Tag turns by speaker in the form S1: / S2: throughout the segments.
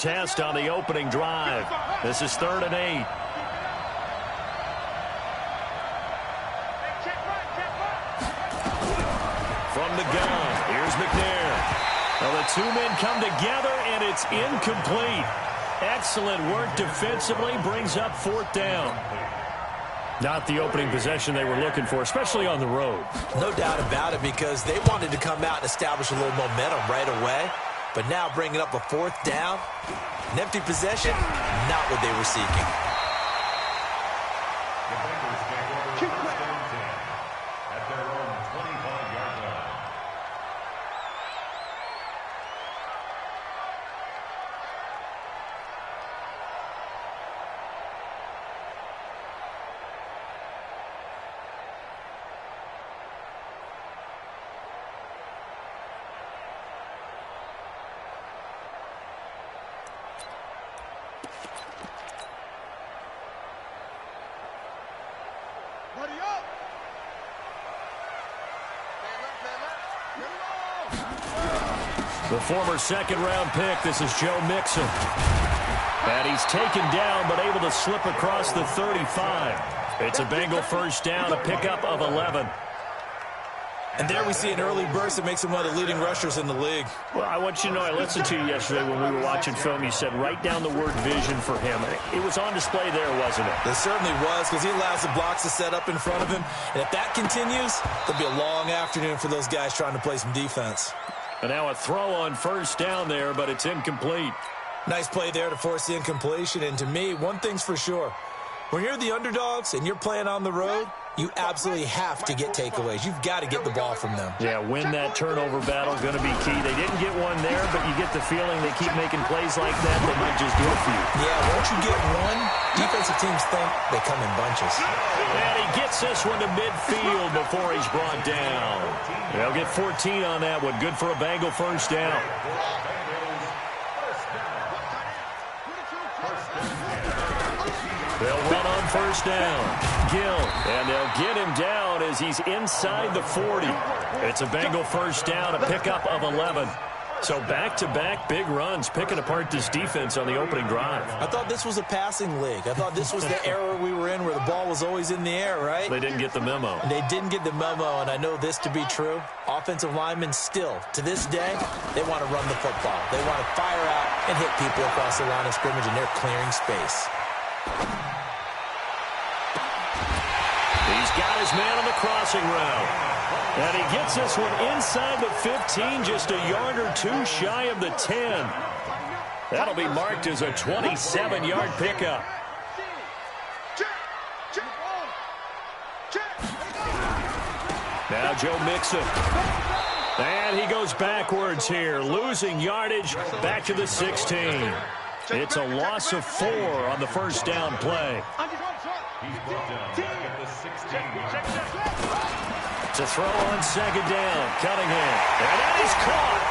S1: Test on the opening drive. This is 3rd and 8. From the gun, here's McNair. Well, the two men come together, and it's incomplete. Excellent work defensively, brings up 4th down. Not the opening possession they were looking for, especially on the road.
S2: No doubt about it, because they wanted to come out and establish a little momentum right away. But now bringing up a 4th down, an empty possession, not what they were seeking.
S1: The former second-round pick, this is Joe Mixon. And he's taken down, but able to slip across the 35. It's a Bengal first down, a pickup of 11.
S2: And there we see an early burst that makes him one of the leading rushers in the league.
S1: Well, I want you to know, I listened to you yesterday when we were watching film. You said write down the word vision for him. It was on display there, wasn't it?
S2: It certainly was, because he allows the blocks to set up in front of him. And if that continues, there'll be a long afternoon for those guys trying to play some defense.
S1: And now a throw on first down there, but it's incomplete.
S2: Nice play there to force the incompletion. And to me, one thing's for sure. When you're the underdogs and you're playing on the road, you absolutely have to get takeaways. You've got to get the ball from them.
S1: Yeah, win that turnover battle, going to be key. They didn't get one there, but you get the feeling they keep making plays like that, they might just do it for you.
S2: Yeah, once you get one, defensive teams think they come in bunches.
S1: And he gets this one to midfield before he's brought down. They'll get 14 on that one. Good for a Bengal first down. They'll run on first down. Gill, and they'll get him down as he's inside the 40. It's a Bengal first down, a pickup of 11. So back-to-back big runs, picking apart this defense on the opening drive.
S2: I thought this was a passing league. I thought this was the era we were in where the ball was always in the air, right?
S1: They didn't get the memo.
S2: They didn't get the memo, and I know this to be true. Offensive linemen still, to this day, they want to run the football. They want to fire out and hit people across the line of scrimmage, and they're clearing space.
S1: He's got his man on the crossing route. And he gets this one inside the 15, just a yard or two shy of the 10. That'll be marked as a 27-yard pickup. Now Joe Mixon. And he goes backwards here, losing yardage back to the 16. It's a loss of 4 on the first down play. To throw on second down, Cunningham. And that is caught.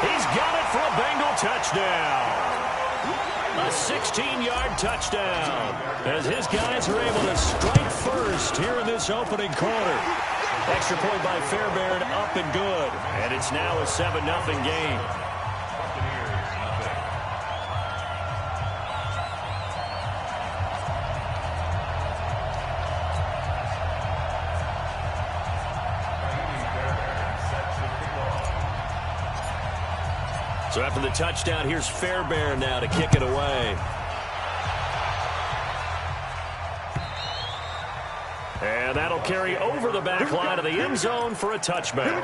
S1: He's got it for a Bengal touchdown. A 16-yard touchdown as his guys are able to strike first here in this opening quarter. Extra point by Fairbairn, up and good. And it's now a 7-0 game. So after the touchdown, here's Fairbairn now to kick it away. And that'll carry over the back line of the end zone for a touchback.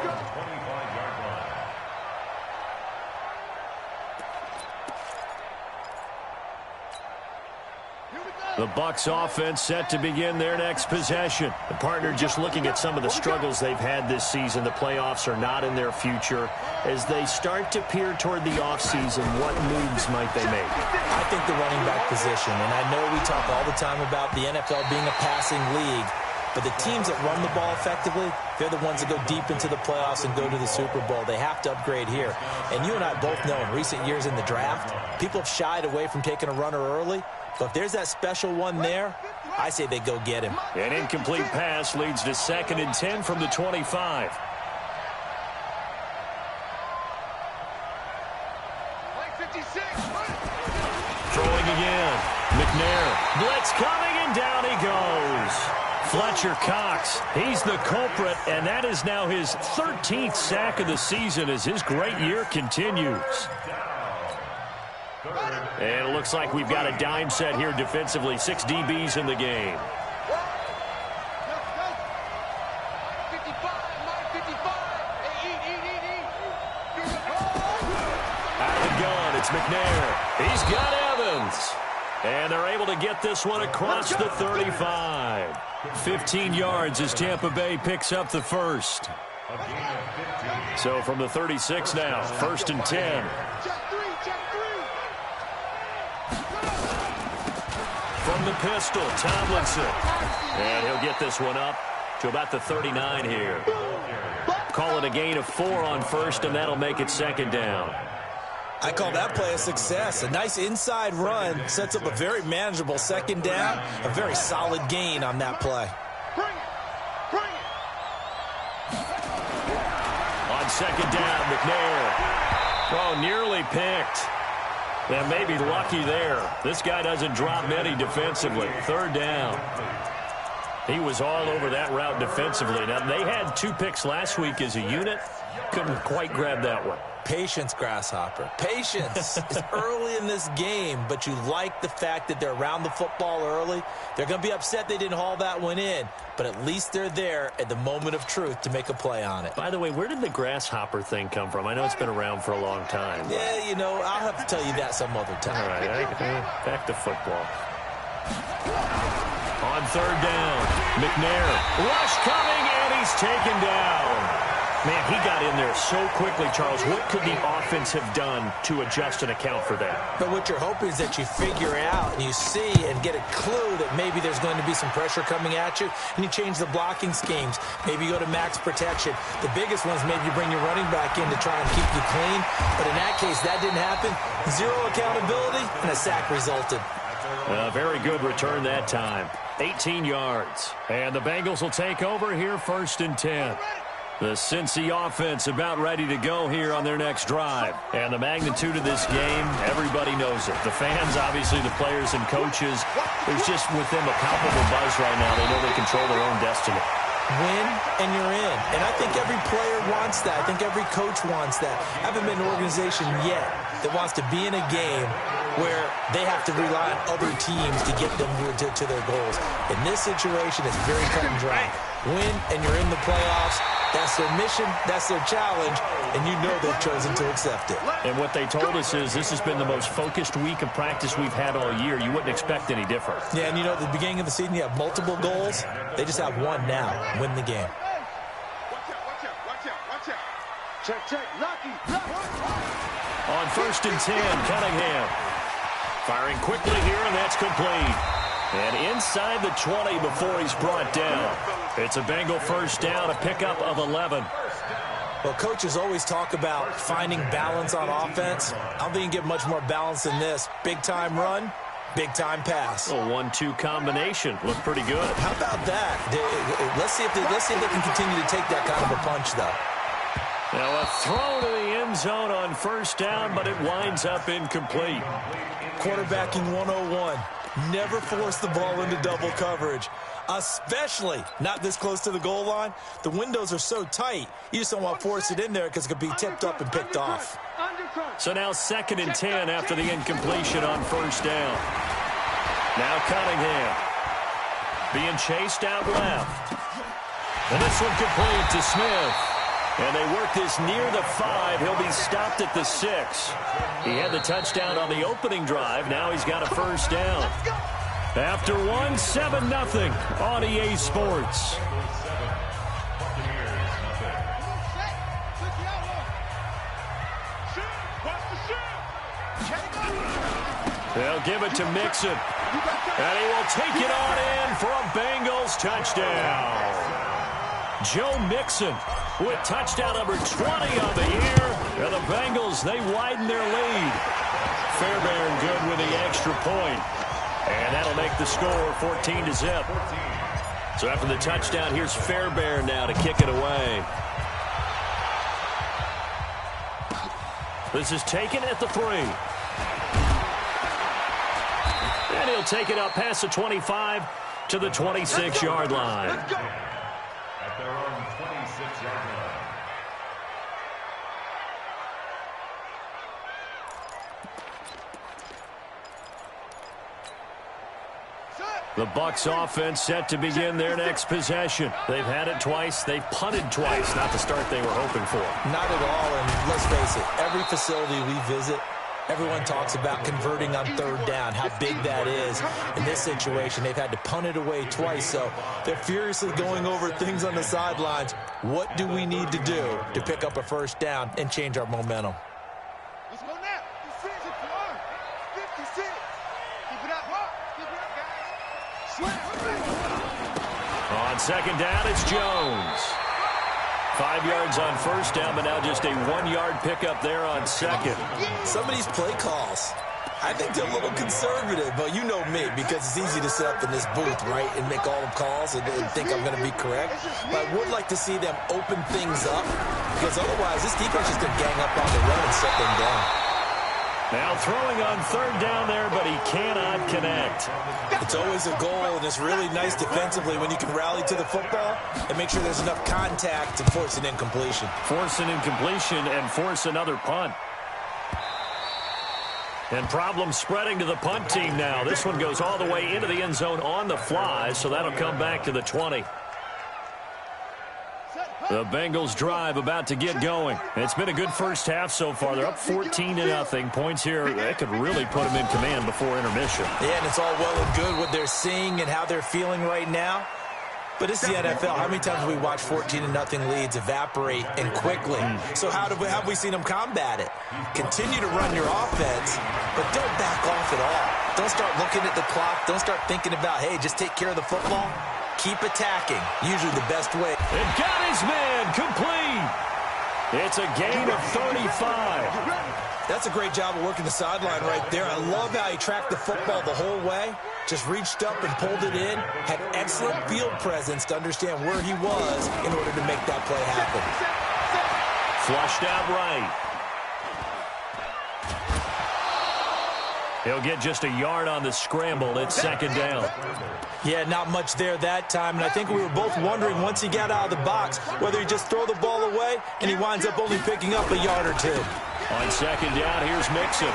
S1: The Bucs offense set to begin their next possession. The partner just looking at some of the struggles they've had this season. The playoffs are not in their future. As they start to peer toward the offseason, what moves might they make?
S2: I think the running back position, and I know we talk all the time about the NFL being a passing league, but the teams that run the ball effectively, they're the ones that go deep into the playoffs and go to the Super Bowl. They have to upgrade here. And you and I both know in recent years in the draft, people have shied away from taking a runner early. But if there's that special one there, I say they go get him.
S1: An incomplete pass leads to 2nd and 10 from the 25. in. McNair. Blitz coming, and down he goes. Fletcher Cox, he's the culprit, and that is now his 13th sack of the season as his great year continues. And it looks like we've got a dime set here defensively. 6 DBs in the game. Out of the gun, it's McNair. He's got Evans. And they're able to get this one across the 35. 15 yards as Tampa Bay picks up the first. So from the 36 now, 1st and 10. From the pistol, Tomlinson. And he'll get this one up to about the 39 here. Call it a gain of 4 on first, and that'll make it 2nd down.
S2: I call that play a success. A nice inside run sets up a very manageable 2nd down. A very solid gain on that play.
S1: On 2nd down, McNair. Oh, nearly picked. Yeah, maybe lucky there. This guy doesn't drop many defensively. 3rd down. He was all over that route defensively. Now, they had 2 picks last week as a unit. Couldn't quite grab that one.
S2: Patience, Grasshopper. Patience. It's early in this game, but you like the fact that they're around the football early. They're going to be upset they didn't haul that one in, but at least they're there at the moment of truth to make a play on it.
S1: By the way, where did the Grasshopper thing come from? I know it's been around for a long time.
S2: Yeah, you know, I'll have to tell you that some other time.
S1: All right, back to football. On 3rd down, McNair. Rush coming, and he's taken down. Man, he got in there so quickly, Charles. What could the offense have done to adjust and account for that?
S2: But what you're hoping is that you figure out and you see and get a clue that maybe there's going to be some pressure coming at you, and you change the blocking schemes. Maybe you go to max protection. The biggest ones, maybe you bring your running back in to try and keep you clean. But in that case, that didn't happen. 0 accountability, and a sack resulted.
S1: A very good return that time. 18 yards. And the Bengals will take over here, 1st and 10. The Cincy offense about ready to go here on their next drive. And the magnitude of this game, everybody knows it. The fans, obviously, the players and coaches. There's just with them a palpable buzz right now. They know they control their own destiny.
S2: Win, and you're in. And I think every player wants that. I think every coach wants that. I haven't been an organization yet that wants to be in a game where they have to rely on other teams to get them to their goals. In this situation, it's very cut and dry. Win, and you're in the playoffs. That's their mission, that's their challenge, and you know they've chosen to accept it.
S1: And what they told us is this has been the most focused week of practice we've had all year. You wouldn't expect any different.
S2: Yeah, and you know, at the beginning of the season, you have multiple goals. They just have one now, win the game.
S3: Watch out. Check. Lucky.
S1: On 1st and 10, Cunningham. Firing quickly here, and that's complete. And inside the 20 before he's brought down. It's a Bengal 1st down, a pickup of 11.
S2: Well, coaches always talk about finding balance on offense. I don't think you can get much more balance than this. Big-time run, big-time pass.
S1: A 1-2 combination. Looked pretty good.
S2: How about that? Let's see if they can continue to take that kind of a punch, though.
S1: Now a throw to the end zone on 1st down, but it winds up incomplete.
S2: Quarterbacking 101. Never force the ball into double coverage, especially not this close to the goal line. The windows are so tight, you just don't want to force it in there because it could be tipped up and picked off.
S1: So now 2nd and 10 after the incompletion on 1st down. Now Cunningham being chased out left. And this one complete to Smith. And they work this near the 5. He'll be stopped at the 6. He had the touchdown on the opening drive. Now he's got a 1st down. After 7-0 on EA Sports. They'll give it to Mixon. And he will take it on in for a Bengals touchdown. Joe Mixon with touchdown number 20 on the year. And the Bengals, they widen their lead. Fairbairn good with the extra point. And that'll make the score 14-0. So after the touchdown, here's Fairbairn now to kick it away. This is taken at the 3. he'll take it up past the 25 to the 26-yard line.
S4: At their own 26-yard line.
S1: The Bucs offense set to begin their next possession. They've had it twice. They've punted twice. Not the start they were hoping for.
S2: Not at all, and let's face it, every facility we visit, everyone talks about converting on third down, how big that is. In this situation, they've had to punt it away twice, so they're furiously going over things on the sidelines. What do we need to do to pick up a first down and change our momentum?
S3: Let's go now. 56. Keep it up, guys.
S1: On second down, it's Jones. 5 yards on first down, but now just a 1-yard pickup there on second.
S2: Some of these play calls, I think they're a little conservative, but you know me, because it's easy to sit up in this booth, right, and make all the calls and think I'm going to be correct. But I would like to see them open things up, because otherwise this defense is going to gang up on the run and shut them down.
S1: Now throwing on third down there, but he cannot connect.
S2: It's always a goal, and it's really nice defensively when you can rally to the football and make sure there's enough contact to force an incompletion.
S1: Force an incompletion and force another punt. And problems spreading to the punt team now. This one goes all the way into the end zone on the fly, so that'll come back to the 20. The Bengals drive about to get going. It's been a good first half so far. They're up 14-0. Points here, that could really put them in command before intermission.
S2: Yeah, and it's all well and good what they're seeing and how they're feeling right now. But it's the NFL. How many times have we watched 14-0 leads evaporate and quickly? So how have we seen them combat it? Continue to run your offense, but don't back off at all. Don't start looking at the clock. Don't start thinking about, hey, just take care of the football. Keep attacking. Usually the best way.
S1: And got his man complete. It's a gain of 35.
S2: That's a great job of working the sideline right there. I love how he tracked the football the whole way. Just reached up and pulled it in. Had excellent field presence to understand where he was in order to make that play happen.
S1: Flushed out right. He'll get just a yard on the scramble. It's second down.
S2: Yeah, not much there that time. And I think we were both wondering once he got out of the box whether he just throw the ball away and he winds up only picking up a yard or two.
S1: On second down, here's Mixon.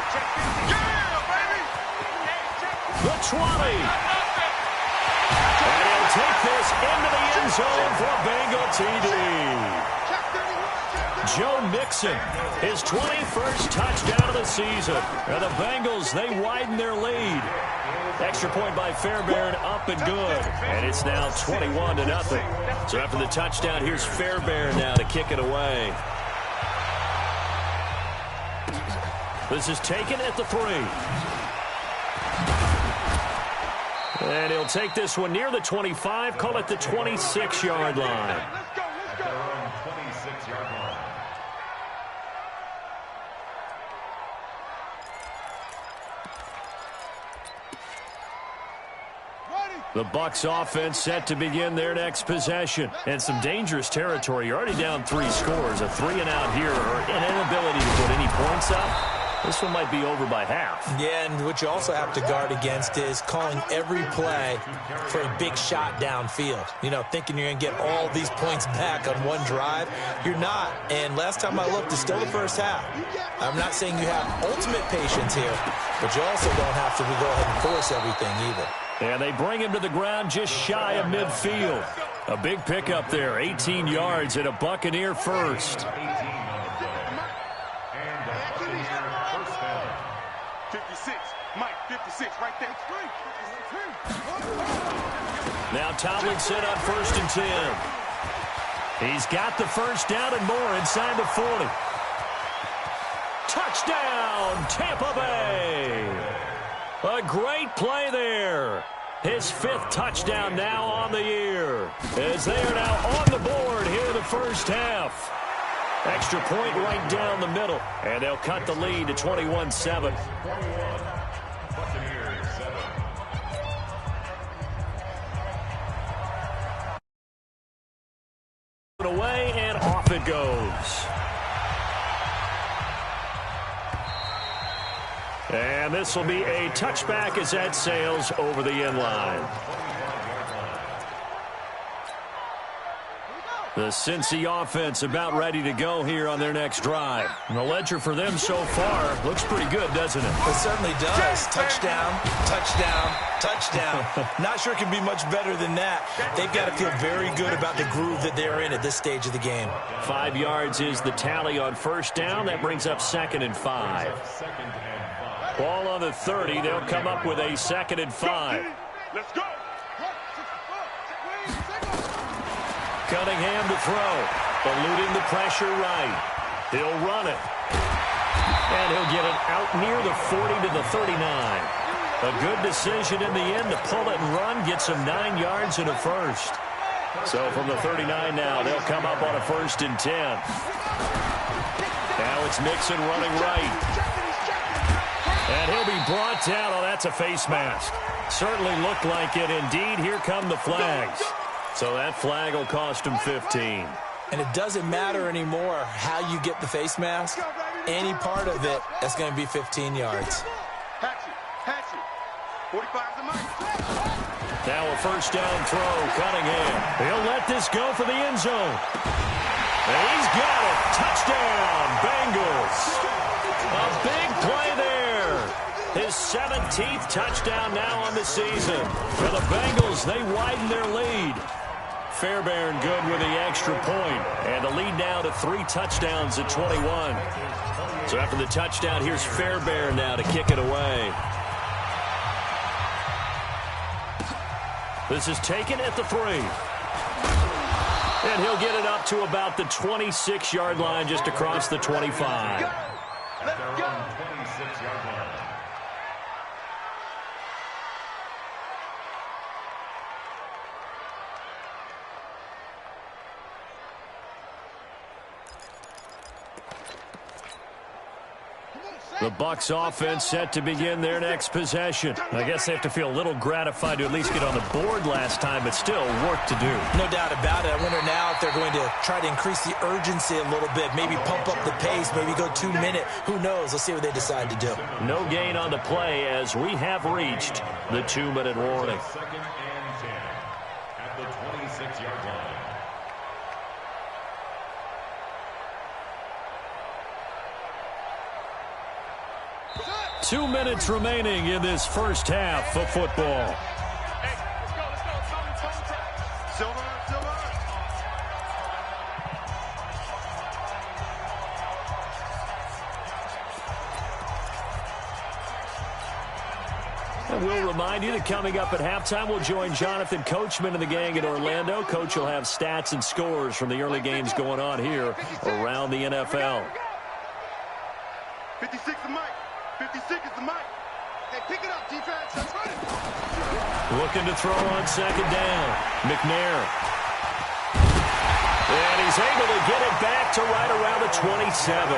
S1: The 20. And he'll take this into the end zone for a Bengal TD. Joe Mixon, his 21st touchdown of the season. And the Bengals, they widen their lead. Extra point by Fairbairn, up and good. And it's now 21-0. So after the touchdown, here's Fairbairn now to kick it away. This is taken at the 3. And he'll take this one near the 25, call it the 26-yard line.
S4: At their own 26-yard line.
S1: The Bucs offense set to begin their next possession. And some dangerous territory. You're already down 3 scores. A 3-and-out here, or an inability to put any points up. This one might be over by half.
S2: Yeah, and what you also have to guard against is calling every play for a big shot downfield. You know, thinking you're going to get all these points back on one drive. You're not. And last time I looked, it's still the first half. I'm not saying you have ultimate patience here, but you also don't have to go ahead and force everything either.
S1: And they bring him to the ground just shy of midfield. A big pickup there, 18 yards and a Buccaneer first.
S3: 56, Mike, 56, right there.
S1: Now Tomlinson on 1st and 10. He's got the first down and more inside the 40. Touchdown, Tampa Bay. A great play there. His 5th touchdown now on the year. As they are now on the board here in the first half. Extra point right down the middle. And they'll cut the lead to 21-7. Away and off it goes. And this will be a touchback as that sails over the end line. The Cincy offense about ready to go here on their next drive. And the ledger for them so far looks pretty good, doesn't it?
S2: It certainly does. Touchdown, touchdown, touchdown. Not sure it can be much better than that. They've got to feel very good about the groove that they're in at this stage of the game.
S1: 5 yards is the tally on first down. That brings up 2nd and 5. Ball on the 30. They'll come up with a 2nd and 5.
S3: Let's go.
S1: Cunningham to throw. Eluding the pressure right. He'll run it. And he'll get it out near the 40 to the 39. A good decision in the end to pull it and run. Gets him 9 yards and a first. So from the 39 now, they'll come up on a 1st and 10. Now it's Mixon running right. And he'll be brought down. Oh, that's a face mask. Certainly looked like it. Indeed, here come the flags. So that flag will cost him 15.
S2: And it doesn't matter anymore how you get the face mask. Any part of it, that's going to be 15 yards.
S3: Hatch it. 45 to Mike.
S1: Now a 1st down throw, Cunningham. He'll let this go for the end zone. And he's got it. Touchdown, Bengals. A big play there. His 17th touchdown now on the season. For the Bengals, they widen their lead. Fairbairn good with the extra point. And the lead now to 3 touchdowns at 21. So after the touchdown, here's Fairbairn now to kick it away. This is taken at the 3. And he'll get it up to about the 26-yard line just across the 25.
S4: At their own 26-yard line.
S1: The Bucs offense set to begin their next possession. I guess they have to feel a little gratified to at least get on the board last time, but still work to do.
S2: No doubt about it. I wonder now if they're going to try to increase the urgency a little bit, maybe pump up the pace, maybe go 2-minute. Who knows? Let's see what they decide to do.
S1: No gain on the play as we have reached the 2-minute warning.
S4: 2nd and 10 at the 26-yard line.
S1: 2 minutes remaining in this first half of football.
S3: Silver.
S1: And we'll remind you that coming up at halftime, we'll join Jonathan Coachman and the gang in Orlando. Coach will have stats and scores from the early games going on here around the NFL.
S3: 56 is Mike. 56 is the Mike. Hey, pick it up, defense. That's right.
S1: Looking to throw on 2nd down. McNair. And he's able to get it back to right around the 27.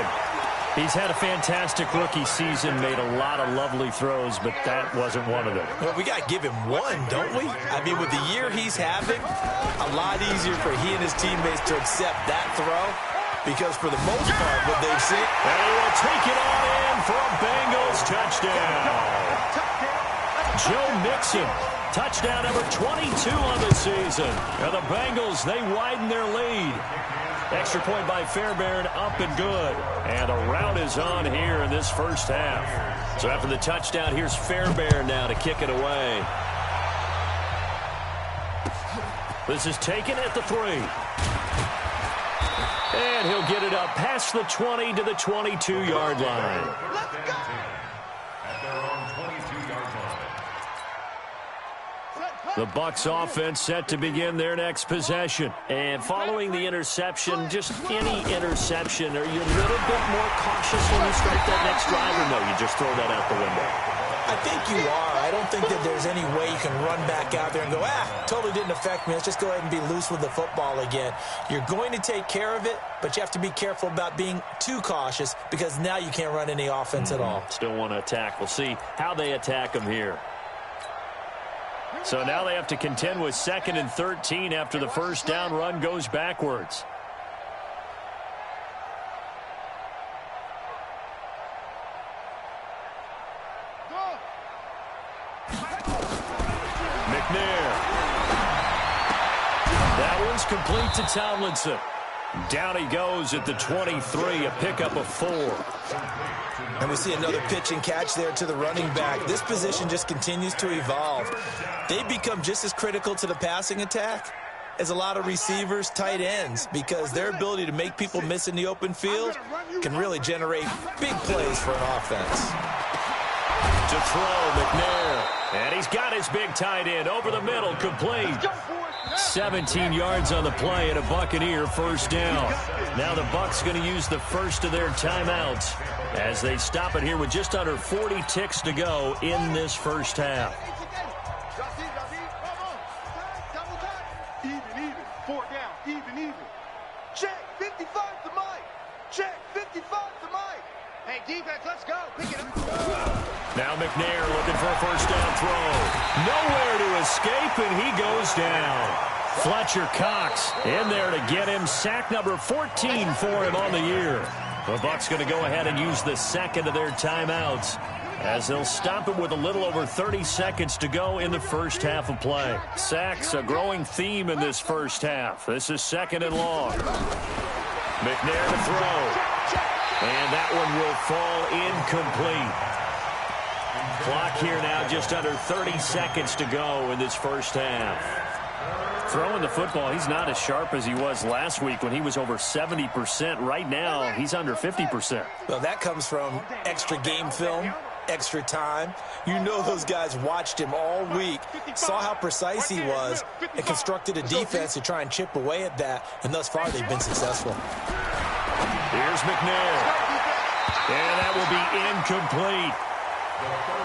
S1: He's had a fantastic rookie season, made a lot of lovely throws, but that wasn't one of them.
S2: Well, we got to give him one, don't we? I mean, with the year he's having, a lot easier for he and his teammates to accept that throw. Because for the most part, what they've seen...
S1: And he will take it on in for a Bengals touchdown. Joe Mixon, touchdown number 22 on the season. And the Bengals, they widen their lead. Extra point by Fairbairn, up and good. And the route is on here in this first half. So after the touchdown, here's Fairbairn now to kick it away. This is taken at the 3. And he'll get it up past the 20 to the 22-yard line.
S4: At their own 22-yard line.
S1: The Bucs offense set to begin their next possession. And following the interception, just any interception, are you a little bit more cautious when you start that next drive, or no, you just throw that out the window?
S2: I think you are. I don't think that there's any way you can run back out there and go, totally didn't affect me. Let's just go ahead and be loose with the football again. You're going to take care of it, but you have to be careful about being too cautious because now you can't run any offense at all.
S1: Still want to attack. We'll see how they attack them here. So now they have to contend with 2nd and 13 after the first down run goes backwards. McNair. That one's complete to Tomlinson. Down he goes at the 23, a pickup of 4.
S2: And we see another pitch and catch there to the running back. This position just continues to evolve. They become just as critical to the passing attack as a lot of receivers, tight ends, because their ability to make people miss in the open field can really generate big plays for an offense.
S1: To throw, McNair. And he's got his big tight end over the middle, complete. 17 yards on the play and a Buccaneer first down. Now the Bucs going to use the first of their timeouts as they stop it here with just under 40 ticks to go in this first half.
S3: Even. 4 down. Even. Check. 55 to Mike. Check. 55 to Mike. Hey, defense, let's go. Pick it up.
S1: Now McNair looking for a first down throw. Nowhere to escape, and he goes down. Fletcher Cox in there to get him. Sack number 14 for him on the year. The Bucs going to go ahead and use the second of their timeouts as they'll stop it with a little over 30 seconds to go in the first half of play. Sacks, a growing theme in this first half. This is second and long. McNair to throw. And that one will fall incomplete. Clock here now, just under 30 seconds to go in this first half. Throwing the football, he's not as sharp as he was last week when he was over 70%. Right now, he's under 50%.
S2: Well, that comes from extra game film, extra time. You know those guys watched him all week, saw how precise he was, and constructed a defense to try and chip away at that, and thus far they've been successful.
S1: Here's McNair. And that will be incomplete.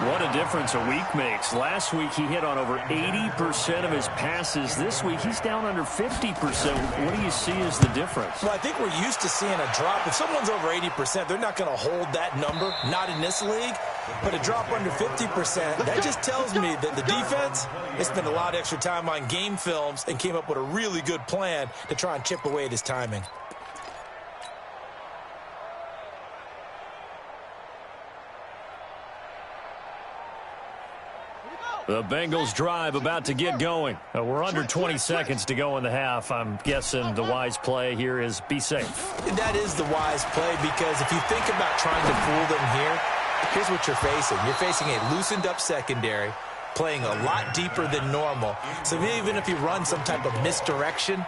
S1: What a difference a week makes. Last week he hit on over 80% of his passes. This week he's down under 50%. What do you see as the difference?
S2: Well, I think we're used to seeing a drop. If someone's over 80%, they're not going to hold that number, not in this league. But a drop under 50%, that just tells me that the defense has spent a lot of extra time on game films and came up with a really good plan to try and chip away at his timing.
S1: The Bengals drive about to get going. We're under 20 seconds to go in the half. I'm guessing the wise play here is be safe.
S2: That is the wise play, because if you think about trying to fool them here, here's what you're facing. You're facing a loosened up secondary, playing a lot deeper than normal. So even if you run some type of misdirection,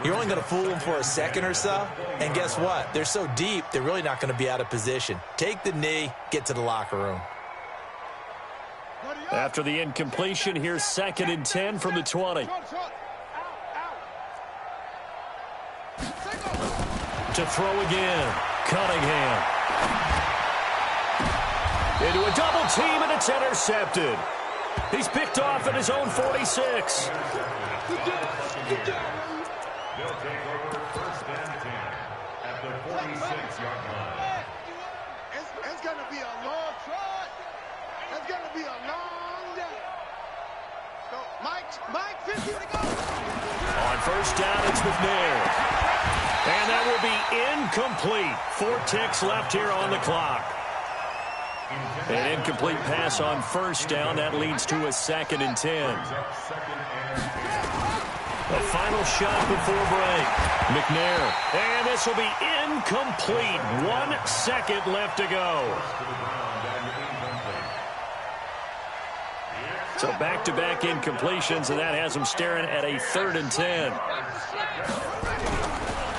S2: you're only going to fool them for a second or so. And guess what? They're so deep, they're really not going to be out of position. Take the knee, get to the locker room.
S1: After the incompletion, here's 2nd and 10 from the 20. To throw again, Cunningham. Into a double team, and it's intercepted. He's picked off at his own 46.
S4: They'll take over 1st and 10 at the 46-yard line.
S3: It's going to be a long trot. It's going to be a long day. So, Mike, 50 to go.
S1: On 1st down, it's McNair. And that will be incomplete. 4 ticks left here on the clock. An incomplete pass on 1st down. That leads to a 2nd and 10. A final shot before break. McNair. And this will be incomplete. 1 second left to go. So back-to-back incompletions, and that has them staring at a 3rd and 10.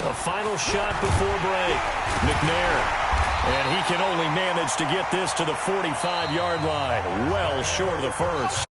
S1: A final shot before break. McNair. And he can only manage to get this to the 45-yard line. Well short of the first.